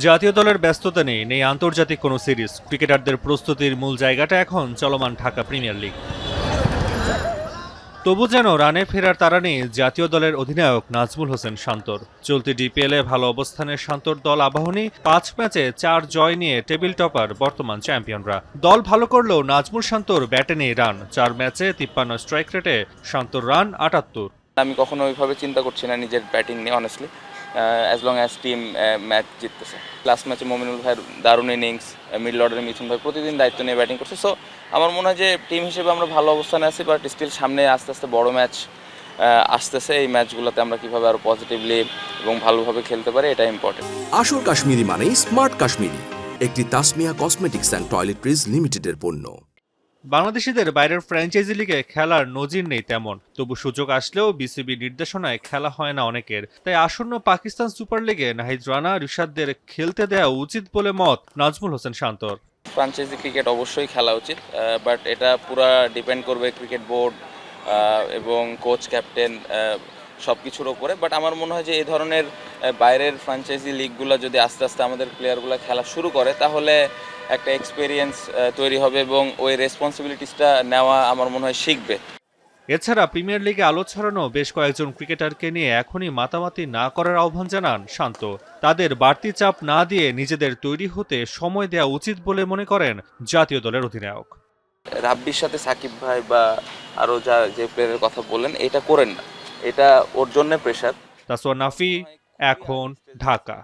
জাতীয় দলের ব্যস্ততা নেই আন্তর্জাতিক কোনো সিরিজ। ক্রিকেটারদের প্রস্তুতির মূল জায়গাটা এখন চলমান ঢাকা প্রিমিয়ার লিগ। তবু যেন রানে ফেরার তাড়া নেই জাতীয় দলের অধিনায়ক নাজমুল হোসেন শান্তর। চলতি ডিপিএলে ভালো অবস্থানের শান্তর দল আবাহনী 5 ম্যাচে 4 জয় নিয়ে টেবিল টপার বর্তমান চ্যাম্পিয়নরা। দল ভালো করলেও নাজমুল শান্তর ব্যাটে নেই রান। 4 ম্যাচে 53 স্ট্রাইক রেটে শান্তর রান 78। আমি কখনো ওইভাবে চিন্তা করছি না নিজের ব্যাটিং নিয়ে honestly, as long as team match জিততেছে। লাস্ট ম্যাচে মমিনুল ভাইয়ের দারুণ ইনিংস, মিডল অর্ডারে মিথুন ভাই প্রতিদিন দায়িত্ব নিয়ে ব্যাটিং করছে। সো আমার মনে হয় যে টিম হিসেবে আমরা ভালো অবস্থানে আছি, বাট স্টিল সামনে আস্তে আস্তে বড় ম্যাচ আসতেছে। এই ম্যাচগুলোতে আমরা কীভাবে আরও পজিটিভলি এবং ভালোভাবে খেলতে পারি, এটা ইম্পর্টেন্ট। আসল কাশ্মীরি মানেই স্মার্ট কাশ্মীরি, একটি তাসমিয়া কসমেটিক্স অ্যান্ড টয়লেট্রিজ লিমিটেডের পণ্য। বাংলাদেশিদের বাইরের ফ্র্যাঞ্চাইজি লিগে খেলার নজির নেই তেমন। তবু সুযোগ আসলেও বিসিবি নির্দেশনায় খেলা হয় না অনেকের। তাই আসন্ন পাকিস্তান সুপার লিগে নাহিদ রানা, রিশাদদের খেলতে দেওয়া উচিত বলে মত নাজমুল হোসেন শান্তর। ফ্রাঞ্চাইজি ক্রিকেট অবশ্যই খেলা উচিত, বাট এটা পুরা ডিপেন্ড করবে ক্রিকেট বোর্ড এবং কোচ, ক্যাপ্টেন সব কিছুর ওপরে। বাট আমার মনে হয় যে এই ধরনের বাইরের ফ্রাঞ্চাইজি লিগগুলো যদি আস্তে আস্তে আমাদের প্লেয়ারগুলো খেলা শুরু করে, তাহলে একটা এক্সপিরিয়েন্স তৈরি হবে এবং ওই রেসপন্সিবিলিটিসটা নেওয়া আমার মনে হয় শিখবে। এছাড়া প্রিমিয়ার লিগে আলো ছড়ানো বেশ কয়েকজন ক্রিকেটারকে নিয়ে এখনই মাতামাতি না করার আহ্বান জানান শান্ত। তাদের বাড়তি চাপ না দিয়ে নিজেদের তৈরি হতে সময় দেওয়া উচিত বলে মনে করেন জাতীয় দলের অধিনায়ক। রাব্বির সাথে সাকিব ভাই বা আরও যে প্লেয়ারের কথা বললেন, এটা করেন না, এটা ওর জন্য প্রেশার। তাসওয়া নাফি, এখন, ঢাকা।